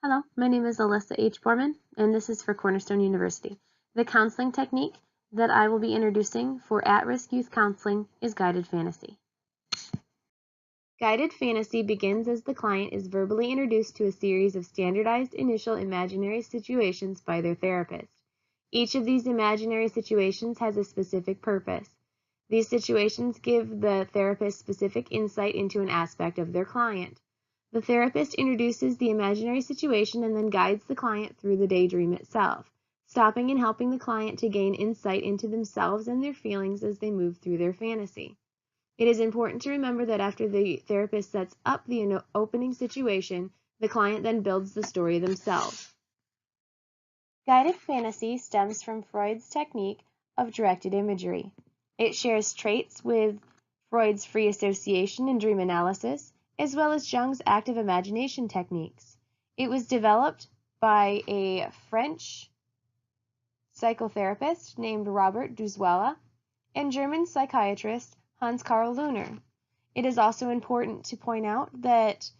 Hello, my name is Alissa H. Boerman, and this is for Cornerstone University. The counseling technique that I will be introducing for at-risk youth counseling is guided fantasy. Guided fantasy begins as the client is verbally introduced to a series of standardized initial imaginary situations by their therapist. Each of these imaginary situations has a specific purpose. These situations give the therapist specific insight into an aspect of their client. The therapist introduces the imaginary situation and then guides the client through the daydream itself, stopping and helping the client to gain insight into themselves and their feelings as they move through their fantasy. It is important to remember that after the therapist sets up the opening situation, the client then builds the story themselves. Guided fantasy stems from Freud's technique of directed imagery. It shares traits with Freud's free association and dream analysis, as well as Jung's active imagination techniques. It was developed by a French psychotherapist named Robert Duzuela and German psychiatrist Hans-Karl Luhner. It is also important to point out that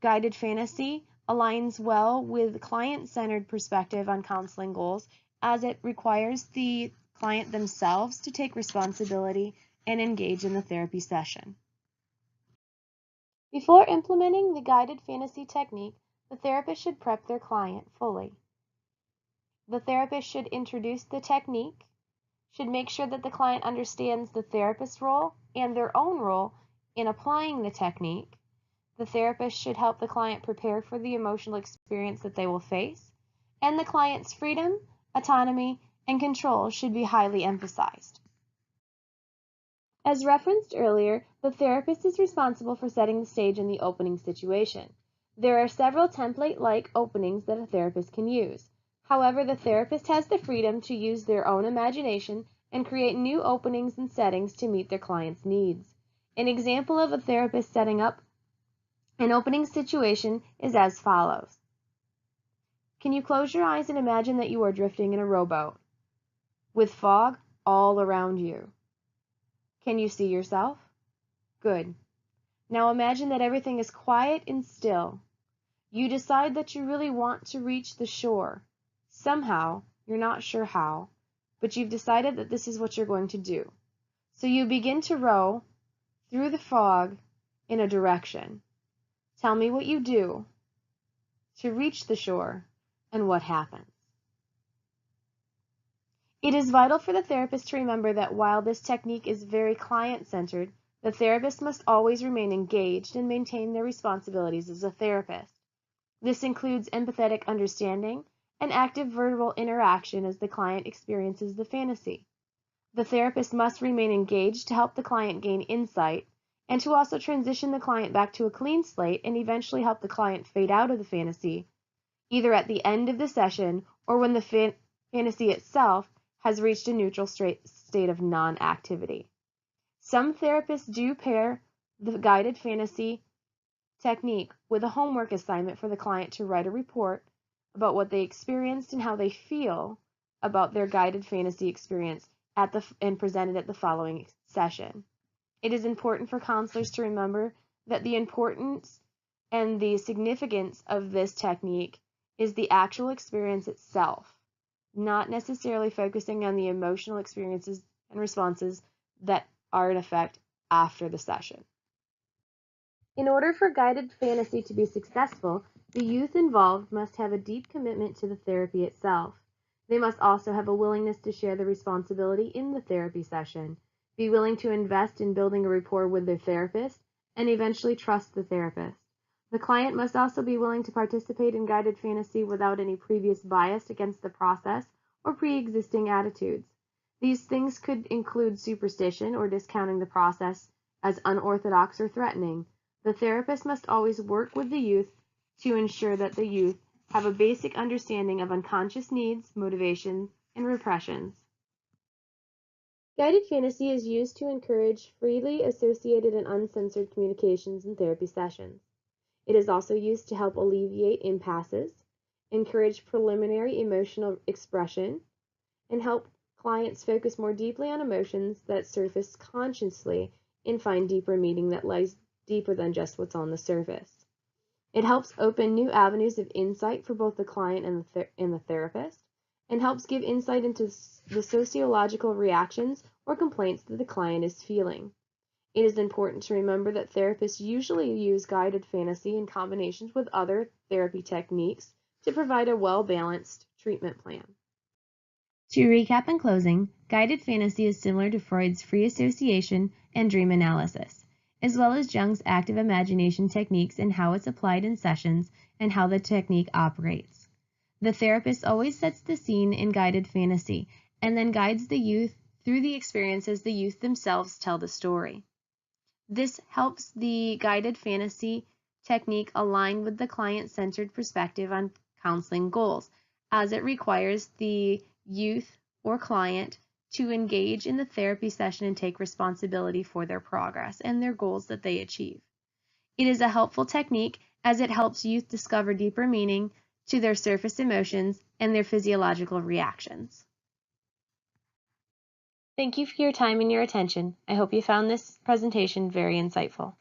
guided fantasy aligns well with client-centered perspective on counseling goals, as it requires the client themselves to take responsibility and engage in the therapy session. Before implementing the guided fantasy technique, the therapist should prep their client fully. The therapist should introduce the technique, should make sure that the client understands the therapist's role and their own role in applying the technique. The therapist should help the client prepare for the emotional experience that they will face, and the client's freedom, autonomy, and control should be highly emphasized. As referenced earlier, the therapist is responsible for setting the stage in the opening situation. There are several template-like openings that a therapist can use. However, the therapist has the freedom to use their own imagination and create new openings and settings to meet their client's needs. An example of a therapist setting up an opening situation is as follows. Can you close your eyes and imagine that you are drifting in a rowboat with fog all around you? Can you see yourself? Good. Now imagine that everything is quiet and still. You decide that you really want to reach the shore. Somehow, you're not sure how, but you've decided that this is what you're going to do. So you begin to row through the fog in a direction. Tell me what you do to reach the shore and what happens. It is vital for the therapist to remember that while this technique is very client-centered, the therapist must always remain engaged and maintain their responsibilities as a therapist. This includes empathetic understanding and active verbal interaction as the client experiences the fantasy. The therapist must remain engaged to help the client gain insight and to also transition the client back to a clean slate and eventually help the client fade out of the fantasy, either at the end of the session or when the fantasy itself has reached a neutral state of non-activity. Some therapists do pair the guided fantasy technique with a homework assignment for the client to write a report about what they experienced and how they feel about their guided fantasy experience and presented at the following session. It is important for counselors to remember that the importance and the significance of this technique is the actual experience itself, not necessarily focusing on the emotional experiences and responses that are in effect after the session. In order for guided fantasy to be successful, the youth involved must have a deep commitment to the therapy itself. They must also have a willingness to share the responsibility in the therapy session, be willing to invest in building a rapport with their therapist, and eventually trust the therapist. The client must also be willing to participate in guided fantasy without any previous bias against the process or pre-existing attitudes. These things could include superstition or discounting the process as unorthodox or threatening. The therapist must always work with the youth to ensure that the youth have a basic understanding of unconscious needs, motivations, and repressions. Guided fantasy is used to encourage freely associated and uncensored communications in therapy sessions. It is also used to help alleviate impasses, encourage preliminary emotional expression, and help clients focus more deeply on emotions that surface consciously and find deeper meaning that lies deeper than just what's on the surface. It helps open new avenues of insight for both the client and the therapist, and helps give insight into the sociological reactions or complaints that the client is feeling. It is important to remember that therapists usually use guided fantasy in combinations with other therapy techniques to provide a well-balanced treatment plan. To recap in closing, guided fantasy is similar to Freud's free association and dream analysis, as well as Jung's active imagination techniques and how it's applied in sessions and how the technique operates. The therapist always sets the scene in guided fantasy and then guides the youth through the experiences the youth themselves tell the story. This helps the guided fantasy technique align with the client-centered perspective on counseling goals, as it requires the youth or client to engage in the therapy session and take responsibility for their progress and their goals that they achieve. It is a helpful technique as it helps youth discover deeper meaning to their surface emotions and their physiological reactions. Thank you for your time and your attention. I hope you found this presentation very insightful.